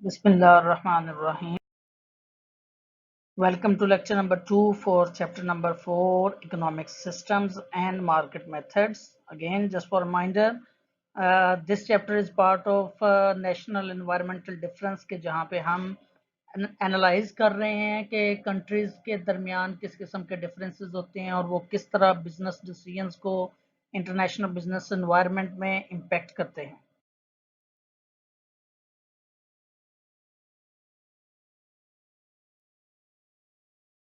Bismillahirrahmanirrahim. Welcome to lecture number 2 for chapter number 4, Economic Systems and Market Methods. Again, just for reminder, this chapter is part of National Environmental Difference के जहाँ पे हम analyse कर रहे हैं कि countries के दरमियान किस किस्म के डिफरेंसेस होते हैं और वो किस तरह बिजनेस डिसीजंस को इंटरनेशनल बिजनेस एनवायरनमेंट में इम्पेक्ट करते हैं.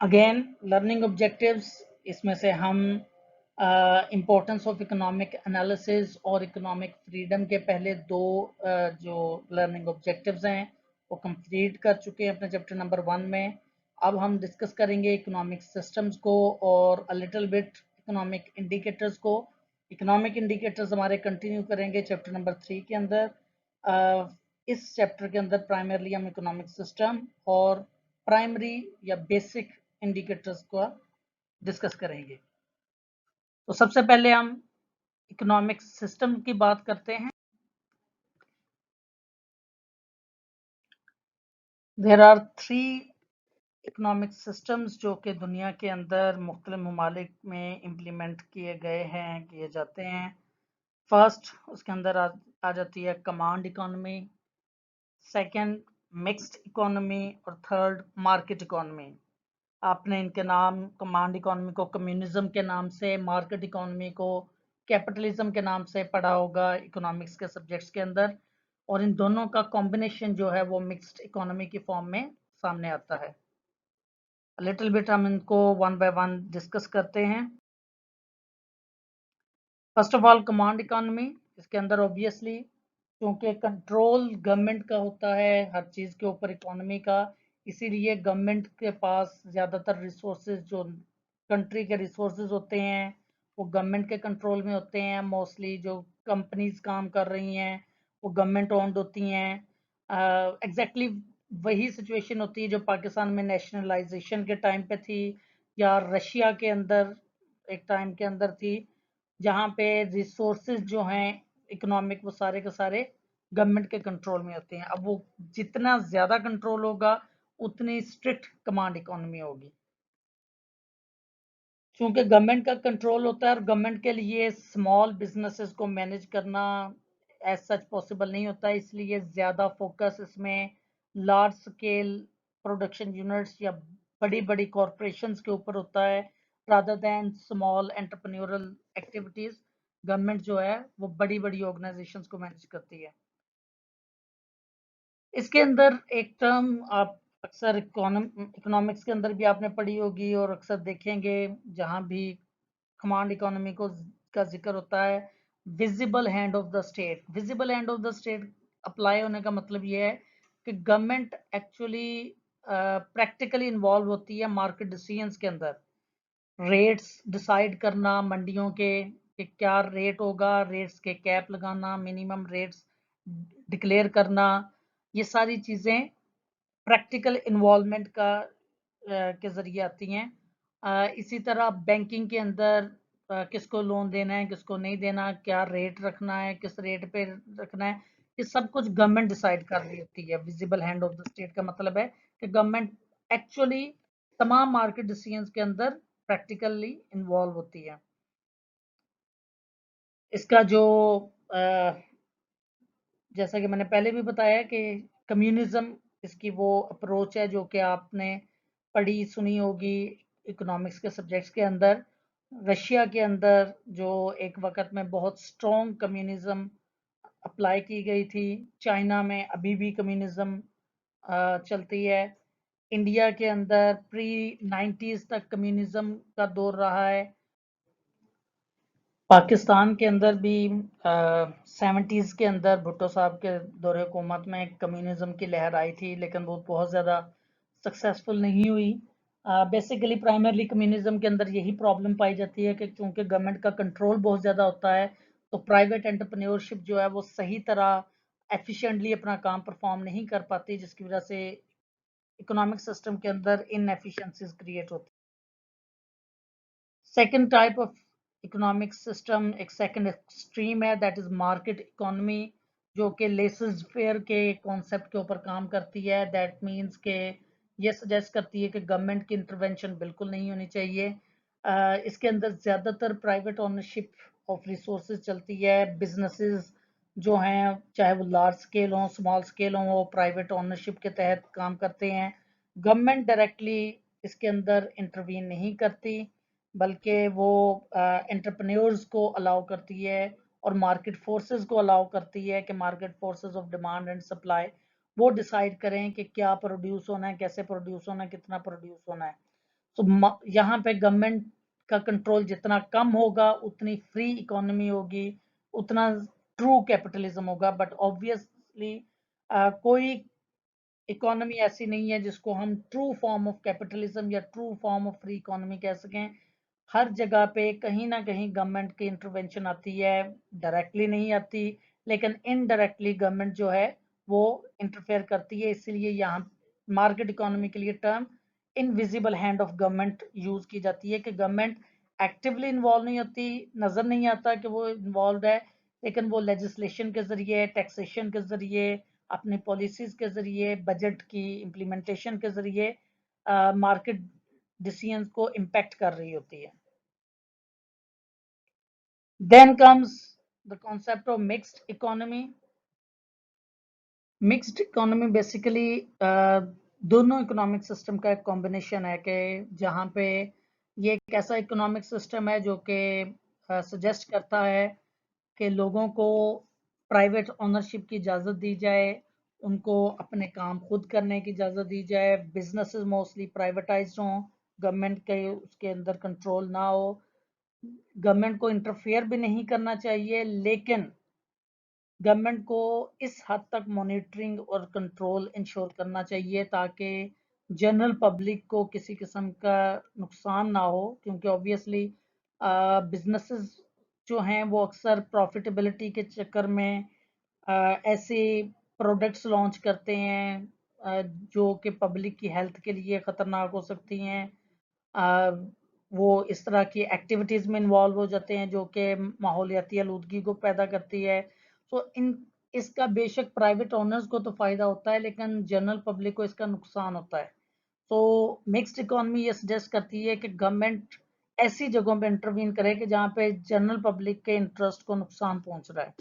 अगेन लर्निंग ऑब्जेक्टिव्स, इसमें से हम इम्पोर्टेंस ऑफ इकोनॉमिक एनालिसिस और इकोनॉमिक फ्रीडम के पहले दो जो लर्निंग ऑब्जेक्टिव्स हैं वो कंप्लीट कर चुके हैं अपने चैप्टर नंबर 1 में. अब हम डिस्कस करेंगे इकोनॉमिक सिस्टम्स को और a little bit economic indicators को. इकोनॉमिक इंडिकेटर्स हमारे कंटिन्यू करेंगे चैप्टर नंबर 3 के अंदर. इस चैप्टर के अंदर प्राइमरली हम इकोनॉमिक सिस्टम और प्राइमरी या बेसिक इंडिकेटर्स को डिस्कस करेंगे. तो सबसे पहले हम इकोनॉमिक सिस्टम की बात करते हैं. देयर आर 3 इकोनॉमिक सिस्टम्स जो कि दुनिया के अंदर मुख्तलिफ ममालिक में इम्प्लीमेंट किए गए हैं, किए जाते हैं. फर्स्ट उसके अंदर आ जाती है command economy, second mixed economy और थर्ड मार्केट इकोनॉमी. आपने इनके नाम कमांड इकोनॉमी को कम्युनिज्म के नाम से, मार्केट इकोनॉमी को कैपिटलिज्म के नाम से पढ़ा होगा इकोनॉमिक्स के सब्जेक्ट्स के अंदर. और इन दोनों का कॉम्बिनेशन जो है वो मिक्स्ड इकोनॉमी की फॉर्म में सामने आता है. लिटिल बिट हम इनको वन बाय वन डिस्कस करते हैं. First of all command economy. इसके अंदर ऑब्वियसली क्योंकि कंट्रोल गवर्नमेंट का होता है हर चीज़ के ऊपर इकोनॉमी का, इसीलिए गवर्नमेंट के पास ज़्यादातर रिसोर्सेज जो कंट्री के रिसोर्सेज होते हैं वो गवर्नमेंट के कंट्रोल में होते हैं. मोस्टली जो कंपनीज काम कर रही हैं वो गवर्नमेंट ओन्ड होती हैं. एग्जैक्टली वही सिचुएशन होती है जो पाकिस्तान में नेशनलाइजेशन के टाइम पे थी या रशिया के अंदर एक टाइम के अंदर थी, जहाँ पे रिसोर्सेज जो हैं इकोनॉमिक वो सारे के सारे गवर्नमेंट के कंट्रोल में होते हैं. अब वो जितना ज़्यादा कंट्रोल होगा उतनी स्ट्रिक्ट कमांड इकोनॉमी होगी. क्योंकि गवर्नमेंट का कंट्रोल होता है और गवर्नमेंट के लिए स्मॉल बिजनेसेस को मैनेज करना एज सच पॉसिबल नहीं होता है, इसलिए ज़्यादा फोकस इसमें लार्ज स्केल प्रोडक्शन यूनिट्स या बड़ी बड़ी कॉरपोरेशंस के ऊपर होता है rather than small entrepreneurial activities. Government जो है वो बड़ी बड़ी ऑर्गेनाइजेशंस को मैनेज करती है. इसके अंदर एक टर्म आप अक्सर इकोनॉमिक्स के अंदर भी आपने पढ़ी होगी और अक्सर देखेंगे जहाँ भी कमांड इकोनॉमी को का जिक्र होता है, visible hand of the state. Visible hand of the state apply होने का मतलब ये है कि गवर्नमेंट एक्चुअली प्रैक्टिकली इन्वॉल्व होती है मार्केट डिसीजंस के अंदर. रेट्स डिसाइड करना मंडियों के कि क्या रेट होगा, रेट्स के कैप लगाना, मिनिमम रेट्स डिक्लेयर करना, ये सारी चीज़ें प्रैक्टिकल इन्वॉल्वमेंट का के ज़रिए आती हैं. इसी तरह बैंकिंग के अंदर किसको लोन देना है, किसको नहीं देना, क्या रेट रखना है, किस रेट पे रखना है, ये सब कुछ गवर्नमेंट डिसाइड कर रही होती है. Visible hand of the state का मतलब है कि गवर्नमेंट एक्चुअली तमाम मार्केट डिसीजंस के अंदर प्रैक्टिकली इन्वॉल्व होती है. इसका जो जैसा कि मैंने पहले भी बताया कि कम्युनिज्म इसकी वो अप्रोच है जो कि आपने पढ़ी सुनी होगी इकोनॉमिक्स के सब्जेक्ट्स के अंदर. रशिया के अंदर जो एक वक्त में बहुत स्ट्रॉन्ग कम्युनिज्म अप्लाई की गई थी. चाइना में अभी भी कम्युनिज्म चलती है. इंडिया के अंदर प्री 90s तक कम्युनिज्म का दौर रहा है. पाकिस्तान के अंदर भी 70s के अंदर भुट्टो साहब के दौरे हुकूमत में कम्युनिज्म की लहर आई थी, लेकिन वो बहुत ज़्यादा सक्सेसफुल नहीं हुई. बेसिकली प्राइमरली कम्युनिज्म के अंदर यही प्रॉब्लम पाई जाती है कि चूंकि गवर्नमेंट का कंट्रोल बहुत ज़्यादा होता है तो प्राइवेट एंटरप्रेन्योरशिप जो है वो सही तरह एफिशिएंटली अपना काम परफॉर्म नहीं कर पाती, जिसकी वजह से इकोनॉमिक सिस्टम के अंदर इनएफिशिएंसीज क्रिएट होती. Second type of economic system, एक सेकंड एक्सट्रीम है, दैट इज मार्केट इकोनॉमी, जो कि लेसज फेयर के कॉन्सेप्ट के ऊपर काम करती है। दैट मीन्स के ये सजेस्ट करती है कि गवर्नमेंट की इंटरवेंशन बिल्कुल नहीं होनी चाहिए। इसके अंदर ज़्यादातर प्राइवेट ओनरशिप ऑफ रिसोर्सेज चलती है। बिजनेसेस जो हैं, चाहे वो लार्ज स्केल हों, स्मॉल स्केल हों, वो प्राइवेट ओनरशिप के तहत काम करते हैं। गवर्नमेंट डायरेक्टली इसके अंदर इंटरवीन नहीं करती, बल्कि वो एंटरप्रेन्योर्स को अलाउ करती है और मार्केट फोर्सेस को अलाउ करती है कि market forces of demand and supply वो डिसाइड करें कि क्या प्रोड्यूस होना है, कैसे प्रोड्यूस होना है, कितना प्रोड्यूस होना है। तो यहाँ पे गवर्नमेंट का कंट्रोल जितना कम होगा, उतनी फ्री इकोनॉमी होगी, उतना ट्रू कैपिटलिज्म होगा। बट ऑब्वियसली कोई इकोनॉमी ऐसी नहीं है जिसको हम ट्रू फॉर्म ऑफ कैपिटलिज्म या true form of free economy कह सकें। हर जगह पे कहीं ना कहीं गवर्नमेंट की इंटरवेंशन आती है, डायरेक्टली नहीं आती, लेकिन इनडायरेक्टली गवर्नमेंट जो है वो इंटरफेयर करती है। इसीलिए यहाँ मार्केट इकोनॉमी के लिए term invisible hand of government use की जाती है, कि गवर्नमेंट एक्टिवली इन्वॉल्व नहीं होती, नजर नहीं आता कि वो इन्वॉल्व है, लेकिन वो लेजिस्लेशन के जरिए, टैक्सेशन के जरिए, अपनी पॉलिसीज के जरिए, बजट की इम्प्लीमेंटेशन के जरिए मार्केट डिसीजंस को इम्पैक्ट कर रही होती है। Then comes the concept of mixed economy. Mixed economy basically दोनों इकोनॉमिक सिस्टम का एक कॉम्बिनेशन है, कि जहाँ पे ये एक ऐसा इकोनॉमिक सिस्टम है जो कि सजेस्ट करता है कि लोगों को प्राइवेट ओनरशिप की इजाज़त दी जाए, उनको अपने काम खुद करने की इजाज़त दी जाए, बिजनेसेस मोस्टली प्राइवेटाइज्ड हों, गवर्नमेंट के उसके अंदर कंट्रोल ना हो, गवर्नमेंट को इंटरफेयर भी नहीं करना चाहिए, लेकिन गवर्नमेंट को इस हद तक मॉनिटरिंग और कंट्रोल इंश्योर करना चाहिए ताकि जनरल पब्लिक को किसी किस्म का नुकसान ना हो, क्योंकि ऑब्वियसली बिजनेसेस जो हैं वो अक्सर प्रॉफिटेबिलिटी के चक्कर में ऐसे प्रोडक्ट्स लॉन्च करते हैं जो कि पब्लिक की हेल्थ के लिए ख़तरनाक हो सकती हैं। अ, वो इस तरह की एक्टिविटीज़ में इन्वॉल्व हो जाते हैं जो कि माहौलियाती आलूदगी को पैदा करती है। सो इन इसका बेशक प्राइवेट ओनर्स को तो फ़ायदा होता है, लेकिन जनरल पब्लिक को इसका नुकसान होता है। तो मिक्स्ड इकोनॉमी ये सजेस्ट करती है कि गवर्नमेंट ऐसी जगहों पे इंटरवीन करे कि जहाँ पे जनरल पब्लिक के इंटरेस्ट को नुकसान पहुंच रहा है।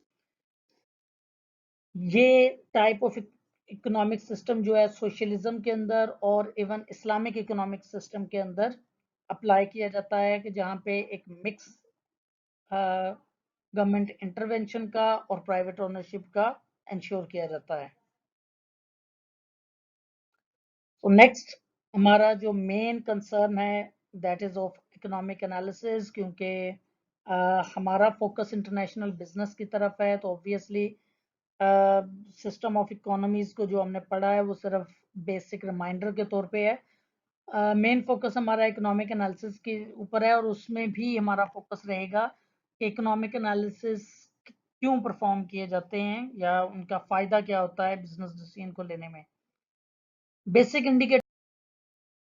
ये टाइप ऑफ इकोनॉमिक सिस्टम जो है सोशलिज्म के अंदर और इवन इस्लामिक इकोनॉमिक सिस्टम के अंदर अप्लाई किया जाता है, कि जहाँ पे एक मिक्स गवर्नमेंट इंटरवेंशन का और प्राइवेट ओनरशिप का इंश्योर किया जाता है। तो नेक्स्ट हमारा जो मेन कंसर्न है that is of economic analysis, क्योंकि हमारा फोकस इंटरनेशनल बिजनेस की तरफ है, तो ऑब्वियसली सिस्टम ऑफ इकोनॉमीज को जो हमने पढ़ा है वो सिर्फ बेसिक रिमाइंडर के तौर पे है। मेन फोकस हमारा इकोनॉमिक एनालिसिस के ऊपर है, और उसमें भी हमारा फोकस रहेगा कि इकोनॉमिक एनालिसिस क्यों परफॉर्म किए जाते हैं या उनका फ़ायदा क्या होता है बिजनेस डिसीजन को लेने में। बेसिक इंडिकेटर,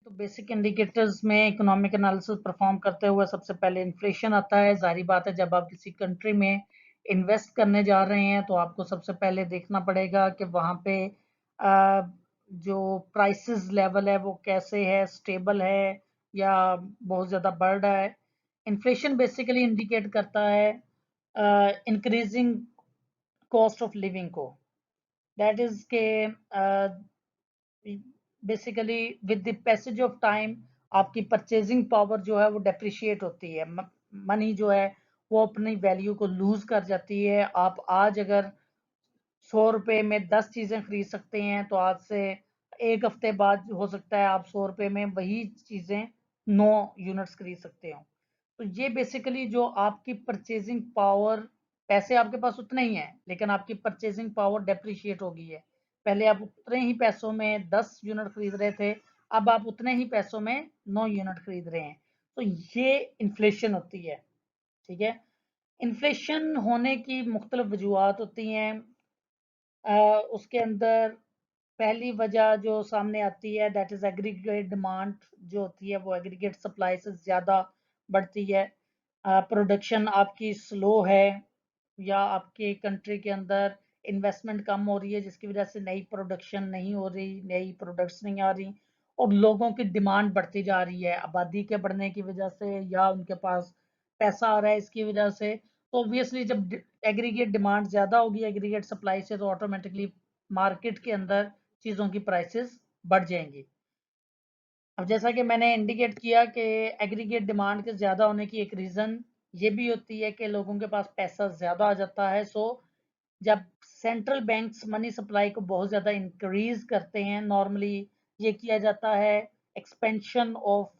तो बेसिक इंडिकेटर्स में इकोनॉमिक एनालिसिस परफॉर्म करते हुए सबसे पहले इन्फ्लेशन आता है। जाहिर बात है, जब आप किसी कंट्री में इन्वेस्ट करने जा रहे हैं तो आपको सबसे पहले देखना पड़ेगा कि वहाँ पे आ, जो प्राइसेस लेवल है वो कैसे है, स्टेबल है या बहुत ज़्यादा बढ़ रहा है। इन्फ्लेशन बेसिकली इंडिकेट करता है इंक्रीजिंग कॉस्ट ऑफ लिविंग को। दैट इज़ के basically with the passage of time आपकी परचेजिंग पावर जो है वो डेप्रिशिएट होती है, मनी जो है वो अपनी वैल्यू को लूज कर जाती है। आप आज अगर 100 रुपए में 10 चीजें खरीद सकते हैं, तो आज से एक हफ्ते बाद हो सकता है आप 100 रुपए में वही चीजें 9 यूनिट्स खरीद सकते हो। तो ये बेसिकली जो आपकी परचेजिंग पावर, पैसे आपके पास उतने ही हैं लेकिन आपकी परचेजिंग पावर डेप्रिशिएट हो गई है। पहले आप उतने ही पैसों में 10 यूनिट खरीद रहे थे, अब आप उतने ही पैसों में 9 यूनिट खरीद रहे हैं। तो ये इन्फ्लेशन होती है। ठीक है, इन्फ्लेशन होने की मुख्तलिफ वजूहत होती हैं। उसके अंदर पहली वजह जो सामने आती है दैट इज एग्रीगेट डिमांड जो होती है वो एग्रीगेट सप्लाई से ज़्यादा बढ़ती है। प्रोडक्शन आपकी स्लो है या आपके कंट्री के अंदर इन्वेस्टमेंट कम हो रही है, जिसकी वजह से नई प्रोडक्शन नहीं हो रही, नई प्रोडक्ट्स नहीं आ रही और लोगों की डिमांड बढ़ती जा रही है आबादी के बढ़ने की वजह से या उनके पास पैसा आ रहा है इसकी वजह से। तो ऑब्वियसली जब एग्रीगेट डिमांड ज़्यादा होगी एग्रीगेट सप्लाई से, तो ऑटोमेटिकली मार्केट के अंदर चीज़ों की प्राइसेस बढ़ जाएंगी। अब जैसा कि मैंने इंडिकेट किया कि एग्रीगेट डिमांड के ज़्यादा होने की एक रीज़न ये भी होती है कि लोगों के पास पैसा ज़्यादा आ जाता है। सो जब सेंट्रल बैंक्स मनी सप्लाई को बहुत ज़्यादा इंक्रीज करते हैं, नॉर्मली ये किया जाता है एक्सपेंशन ऑफ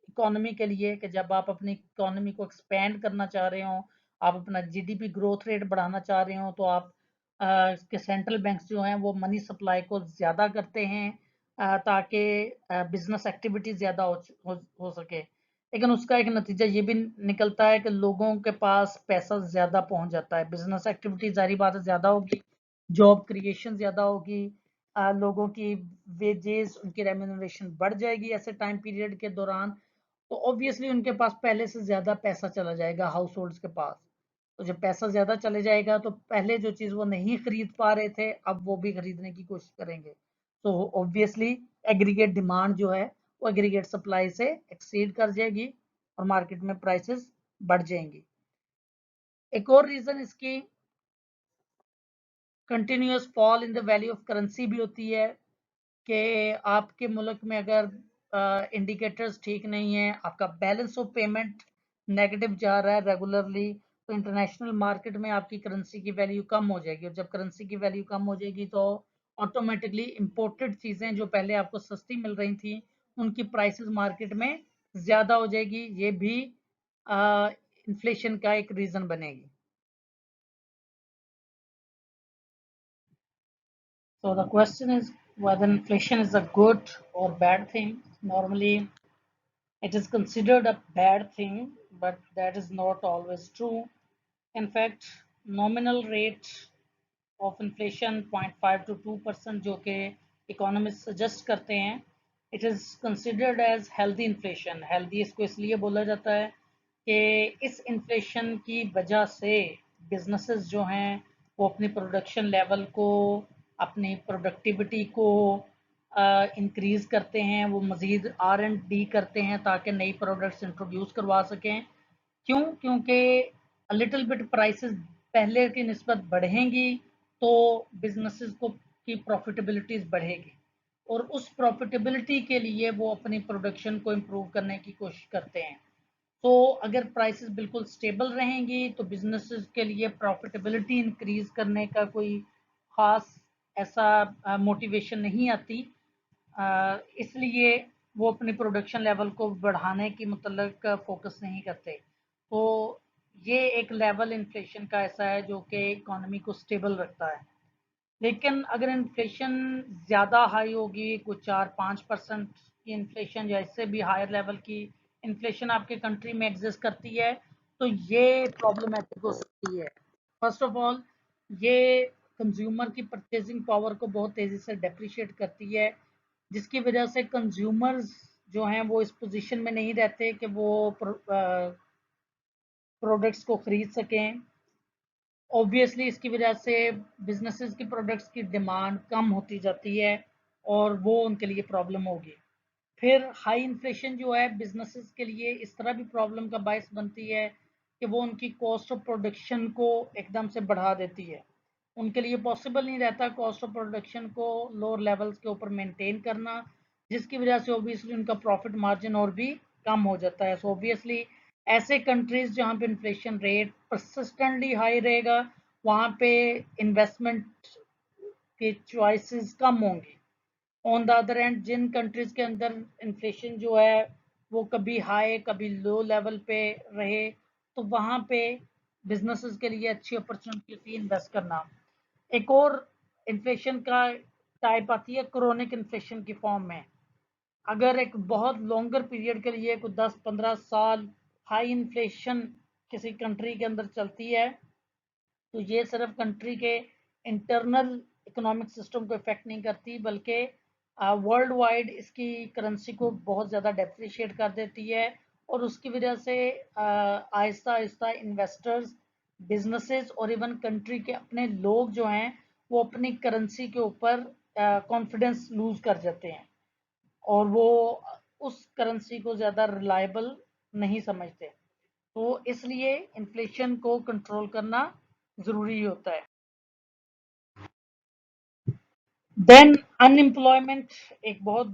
इकोनॉमी के लिए, कि जब आप अपनी इकोनॉमी को एक्सपेंड करना चाह रहे हो, आप अपना जीडीपी ग्रोथ रेट बढ़ाना चाह रहे हो, तो आप के सेंट्रल बैंक्स जो हैं वो मनी सप्लाई को ज़्यादा करते हैं ताकि बिजनेस एक्टिविटी ज़्यादा हो सके। लेकिन उसका एक नतीजा ये भी निकलता है कि लोगों के पास पैसा ज़्यादा पहुंच जाता है, बिजनेस एक्टिविटी जारी बात है ज़्यादा होगी, जॉब क्रिएशन ज़्यादा होगी, लोगों की वेजेस उनकी रेम्यूनरेशन बढ़ जाएगी ऐसे टाइम पीरियड के दौरान। तो ऑब्वियसली उनके पास पहले से ज़्यादा पैसा चला जाएगा हाउस होल्ड्स के पास। तो जब पैसा ज़्यादा चले जाएगा तो पहले जो चीज़ वो नहीं खरीद पा रहे थे अब वो भी खरीदने की कोशिश करेंगे। तो ऑब्वियसली एग्रीगेट डिमांड जो है वो एग्रीगेट सप्लाई से एक्सीड कर जाएगी और मार्केट में प्राइसेस बढ़ जाएंगी। एक और रीज़न इसकी continuous fall in the value of currency भी होती है कि आपके मुल्क में अगर इंडिकेटर्स ठीक नहीं है, आपका बैलेंस ऑफ पेमेंट नेगेटिव जा रहा है रेगुलरली, तो इंटरनेशनल मार्केट में आपकी करेंसी की वैल्यू कम हो जाएगी और जब करेंसी की वैल्यू कम हो जाएगी तो ऑटोमेटिकली इंपोर्टेड चीज़ें जो पहले आपको सस्ती मिल रही थी उनकी प्राइसेस मार्केट में ज़्यादा हो जाएगी। ये भी इन्फ्लेशन का एक रीज़न बनेगी। So the question is whether inflation is a good or bad thing. Normally, it is considered a bad thing, but that is not always true. In fact, nominal rate of inflation 0.5 to 2% जो कि economists suggest करते हैं, it is considered as healthy inflation. Healthy इसको इसलिए बोला जाता है कि इस inflation की वजह से businesses जो हैं वो अपनी प्रोडक्शन लेवल को, अपनी प्रोडक्टिविटी को इंक्रीज करते हैं, वो मज़ीद R&D करते हैं ताकि नई प्रोडक्ट्स इंट्रोड्यूस करवा सकें। क्यों? क्योंकि लिटिल बिट प्राइसेस पहले की निस्बत बढ़ेंगी तो बिजनेसेस को की प्रॉफिटेबिलिटीज बढ़ेगी और उस प्रॉफिटेबिलिटी के लिए वो अपनी प्रोडक्शन को इम्प्रूव करने की कोशिश करते हैं। तो अगर प्राइसेस बिल्कुल स्टेबल रहेंगी तो बिजनेसेस के लिए प्रॉफिटेबिलिटी इंक्रीज करने का कोई खास ऐसा मोटिवेशन नहीं आती, इसलिए वो अपनी प्रोडक्शन लेवल को बढ़ाने की मतलब फोकस नहीं करते। तो ये एक लेवल इन्फ्लेशन का ऐसा है जो कि इकोनॉमी को स्टेबल रखता है। लेकिन अगर इन्फ्लेशन ज़्यादा हाई होगी, कुछ 4-5% की इन्फ्लेशन या इससे भी हायर लेवल की इन्फ्लेशन आपके कंट्री में एग्जिस्ट करती है, तो ये प्रॉब्लमेटिक हो सकती है। फर्स्ट ऑफ ऑल, ये कंज्यूमर की परचेजिंग पावर को बहुत तेज़ी से डेप्रिशिएट करती है, जिसकी वजह से कंज्यूमर्स जो हैं वो इस पोजीशन में नहीं रहते कि वो प्रोडक्ट्स को ख़रीद सकें। ऑब्वियसली इसकी वजह से बिजनेसेस की प्रोडक्ट्स की डिमांड कम होती जाती है और वो उनके लिए प्रॉब्लम होगी। फिर हाई इन्फ्लेशन जो है बिजनेसेस के लिए इस तरह भी प्रॉब्लम का बायस बनती है कि वो उनकी कॉस्ट ऑफ प्रोडक्शन को एकदम से बढ़ा देती है। उनके लिए पॉसिबल नहीं रहता कॉस्ट ऑफ प्रोडक्शन को लोअर लेवल्स के ऊपर मेंटेन करना, जिसकी वजह से ऑब्वियसली उनका प्रॉफिट मार्जिन और भी कम हो जाता है। सो ऑब्वियसली ऐसे कंट्रीज जहाँ पे इन्फ्लेशन रेट परसिस्टेंटली हाई रहेगा वहाँ पे इन्वेस्टमेंट की चॉइसेस कम होंगी। ऑन द अदर एंड जिन कंट्रीज के अंदर इन्फ्लेशन जो है वो कभी हाई कभी लो लेवल पे रहे, तो वहाँ पे बिजनेसेस के लिए अच्छी अपॉर्चुनिटी होती है इन्वेस्ट करना। एक और इन्फ्लेशन का टाइप आती है क्रोनिक इन्फ्लेशन की फॉर्म में। अगर एक बहुत लॉन्गर पीरियड के लिए कुछ 10-15 साल हाई इन्फ्लेशन किसी कंट्री के अंदर चलती है तो ये सिर्फ कंट्री के इंटरनल इकोनॉमिक सिस्टम को इफेक्ट नहीं करती बल्कि वर्ल्ड वाइड इसकी करेंसी को बहुत ज़्यादा डेप्रिशिएट कर देती है और उसकी वजह से आहिस्ता आहिस्ता इन्वेस्टर्स, बिजनेसेस और इवन कंट्री के अपने लोग जो हैं वो अपनी करेंसी के ऊपर कॉन्फिडेंस लूज कर जाते हैं और वो उस करेंसी को ज़्यादा रिलायबल नहीं समझते। तो इसलिए इन्फ्लेशन को कंट्रोल करना ज़रूरी होता है। देन अनएम्प्लॉयमेंट एक बहुत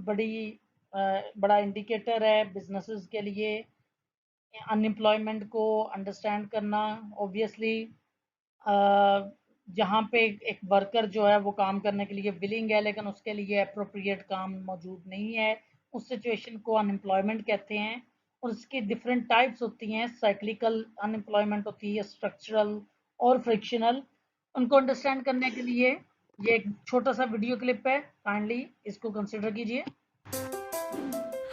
बड़ा इंडिकेटर है बिजनेसेस के लिए। अनएम्प्लॉयमेंट को अंडरस्टैंड करना ऑब्वियसली जहाँ पे एक वर्कर जो है वो काम करने के लिए विलिंग है लेकिन उसके लिए अप्रोप्रिएट काम मौजूद नहीं है, उस सिचुएशन को अनएम्प्लॉयमेंट कहते हैं। और इसकी डिफरेंट टाइप्स होती हैं, साइक्लिकल अनएम्प्लॉयमेंट होती है, स्ट्रक्चरल और फ्रिक्शनल। उनको अंडरस्टैंड करने के लिए ये एक छोटा सा वीडियो क्लिप है, काइंडली इसको कंसिडर कीजिए।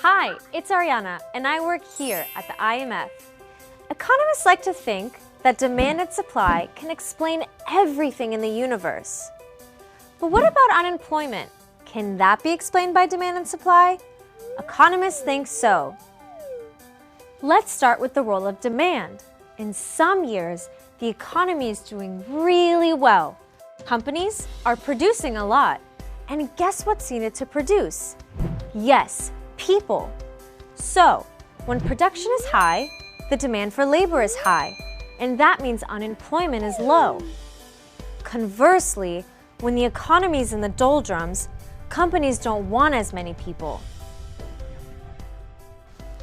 Hi, it's Ariana, and I work here at the IMF. Economists like to think that demand and supply can explain everything in the universe. But what about unemployment? Can that be explained by demand and supply? Economists think so. Let's start with the role of demand. In some years, the economy is doing really well. Companies are producing a lot. And guess what's needed to produce? Yes, people. So, when production is high, the demand for labor is high, and that means unemployment is low. Conversely, when the economy is in the doldrums, companies don't want as many people.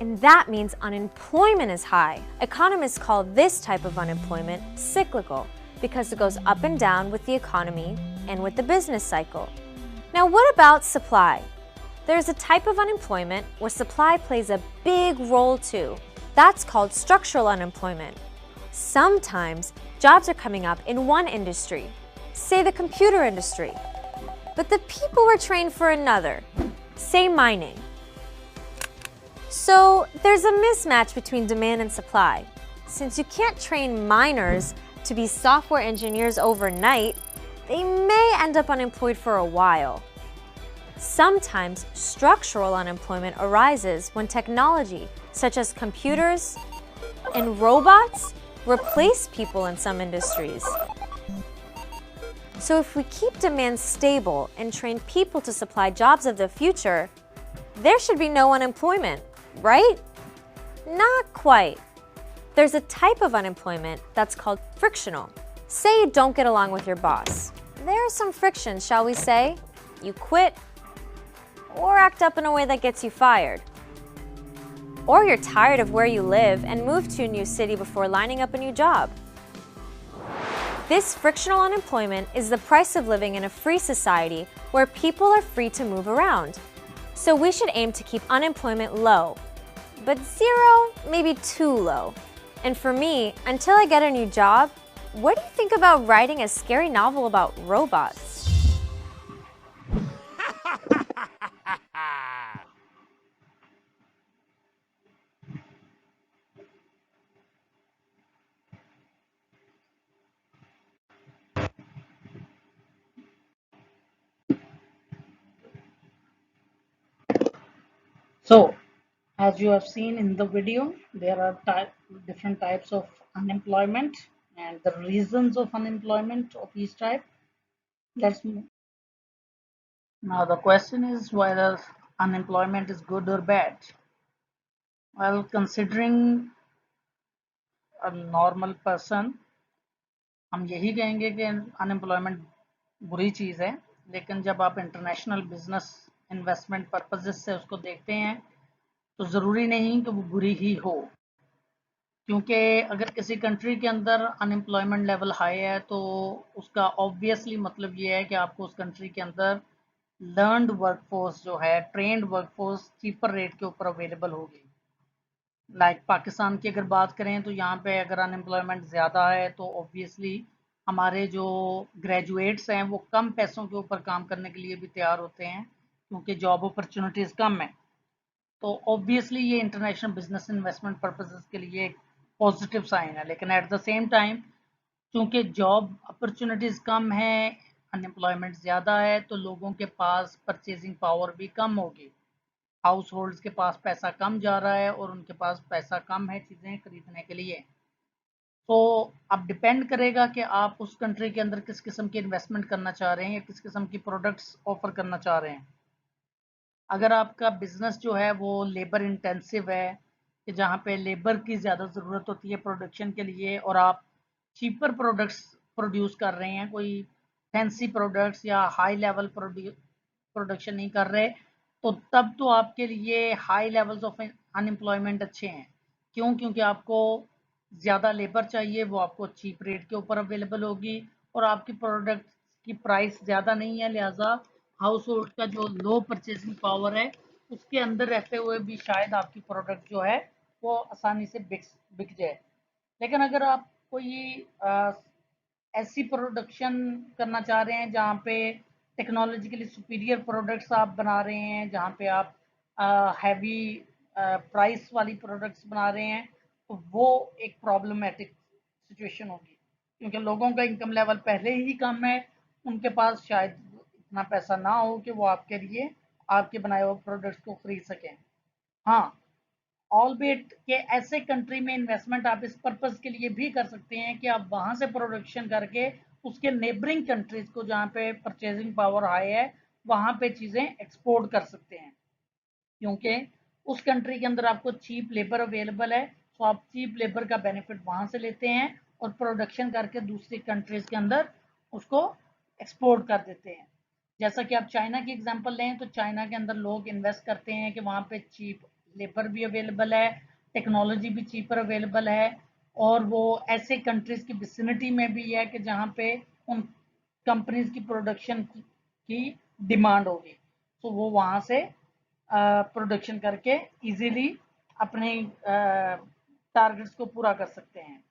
And that means unemployment is high. Economists call this type of unemployment cyclical because it goes up and down with the economy and with the business cycle. Now, what about supply? There's a type of unemployment where supply plays a big role too. That's called structural unemployment. Sometimes jobs are coming up in one industry, say the computer industry, but the people were trained for another, say mining. So there's a mismatch between demand and supply. Since you can't train miners to be software engineers overnight, they may end up unemployed for a while. Sometimes structural unemployment arises when technology, such as computers and robots, replace people in some industries. So if we keep demand stable and train people to supply jobs of the future, there should be no unemployment, right? Not quite. There's a type of unemployment that's called frictional. Say you don't get along with your boss. There's some friction, shall we say? You quit, or act up in a way that gets you fired. Or you're tired of where you live and move to a new city before lining up a new job. This frictional unemployment is the price of living in a free society where people are free to move around. So we should aim to keep unemployment low, but zero, maybe too low. And for me, until I get a new job, what do you think about writing a scary novel about robots? So, as you have seen in the video, there are different types of unemployment and the reasons of unemployment of each type. Let's move. Now the question is whether unemployment is good or bad. Well, considering a normal person, हम यही कहेंगे कि unemployment बुरी चीज़ है, लेकिन जब आप international business investment purposes से उसको देखते हैं तो ज़रूरी नहीं कि वो बुरी ही हो, क्योंकि अगर किसी कंट्री के अंदर अनएम्प्लॉयमेंट लेवल हाई है तो उसका ऑब्वियसली मतलब ये है कि आपको उस कंट्री के अंदर लर्नड वर्कफोर्स जो है, ट्रेंड वर्कफोर्स चीपर रेट के ऊपर अवेलेबल होगी। लाइक पाकिस्तान की अगर बात करें तो यहाँ पे अगर अनएम्प्लॉयमेंट ज़्यादा है तो ऑब्वियसली हमारे जो ग्रेजुएट्स हैं वो कम पैसों के ऊपर काम करने के लिए भी तैयार होते हैं, क्योंकि जॉब अपॉर्चुनिटीज़ कम है। तो ऑब्वियसली ये इंटरनेशनल बिजनेस इन्वेस्टमेंट पर्पसेस के लिए एक पॉजिटिव साइन है, लेकिन एट द सेम टाइम क्योंकि जॉब अपॉर्चुनिटीज़ कम है, अनएम्प्लॉयमेंट ज़्यादा है, तो लोगों के पास परचेजिंग पावर भी कम होगी। हाउस होल्ड्स के पास पैसा कम जा रहा है और उनके पास पैसा कम है चीज़ें खरीदने के लिए। तो अब डिपेंड करेगा कि आप उस कंट्री के अंदर किस किस्म की इन्वेस्टमेंट करना चाह रहे हैं या किस किस्म की प्रोडक्ट्स ऑफर करना चाह रहे हैं। अगर आपका बिजनेस जो है वो लेबर इंटेंसिव है कि जहाँ पे लेबर की ज़्यादा ज़रूरत होती है प्रोडक्शन के लिए और आप चीपर प्रोडक्ट्स प्रोड्यूस कर रहे हैं, कोई फैंसी प्रोडक्ट्स या हाई लेवल प्रोडक्शन नहीं कर रहे, तो तब तो आपके लिए हाई लेवल्स ऑफ अनएम्प्लॉयमेंट अच्छे हैं। क्यों? क्योंकि आपको ज़्यादा लेबर चाहिए, वो आपको चीप रेट के ऊपर अवेलेबल होगी और आपकी प्रोडक्ट की प्राइस ज़्यादा नहीं है, लिहाजा हाउस होल्ड का जो लो परचेजिंग पावर है उसके अंदर रहते हुए भी शायद आपकी प्रोडक्ट जो है वो आसानी से बिक जाए। लेकिन अगर आप कोई ऐसी प्रोडक्शन करना चाह रहे हैं जहाँ पे टेक्नोलॉजिकली सुपीरियर प्रोडक्ट्स आप बना रहे हैं, जहाँ पे आप हैवी प्राइस वाली प्रोडक्ट्स बना रहे हैं, तो वो एक प्रॉब्लमेटिक सिचुएशन होगी क्योंकि लोगों का इनकम लेवल पहले ही कम है, उनके पास शायद इतना पैसा ना हो कि वो आपके लिए आपके बनाए हुए प्रोडक्ट्स को खरीद सकें। हाँ, ऑलबेट के ऐसे कंट्री में इन्वेस्टमेंट आप इस पर्पस के लिए भी कर सकते हैं कि आप वहां से प्रोडक्शन करके उसके नेबरिंग कंट्रीज को जहाँ पे परचेजिंग पावर हाई है वहां पे चीजें एक्सपोर्ट कर सकते हैं, क्योंकि उस कंट्री के अंदर आपको चीप लेबर अवेलेबल है, तो आप चीप लेबर का बेनिफिट वहां से लेते हैं और प्रोडक्शन करके दूसरी कंट्रीज के अंदर उसको एक्सपोर्ट कर देते हैं। जैसा कि आप चाइना की एग्जांपल लें तो चाइना के अंदर लोग इन्वेस्ट करते हैं कि वहाँ पे चीप लेबर भी अवेलेबल है, टेक्नोलॉजी भी चीपर अवेलेबल है और वो ऐसे कंट्रीज की विसिनिटी में भी है कि जहाँ पे उन कंपनीज की प्रोडक्शन की डिमांड होगी, तो वो वहाँ से प्रोडक्शन करके इजीली अपने टारगेट्स को पूरा कर सकते हैं।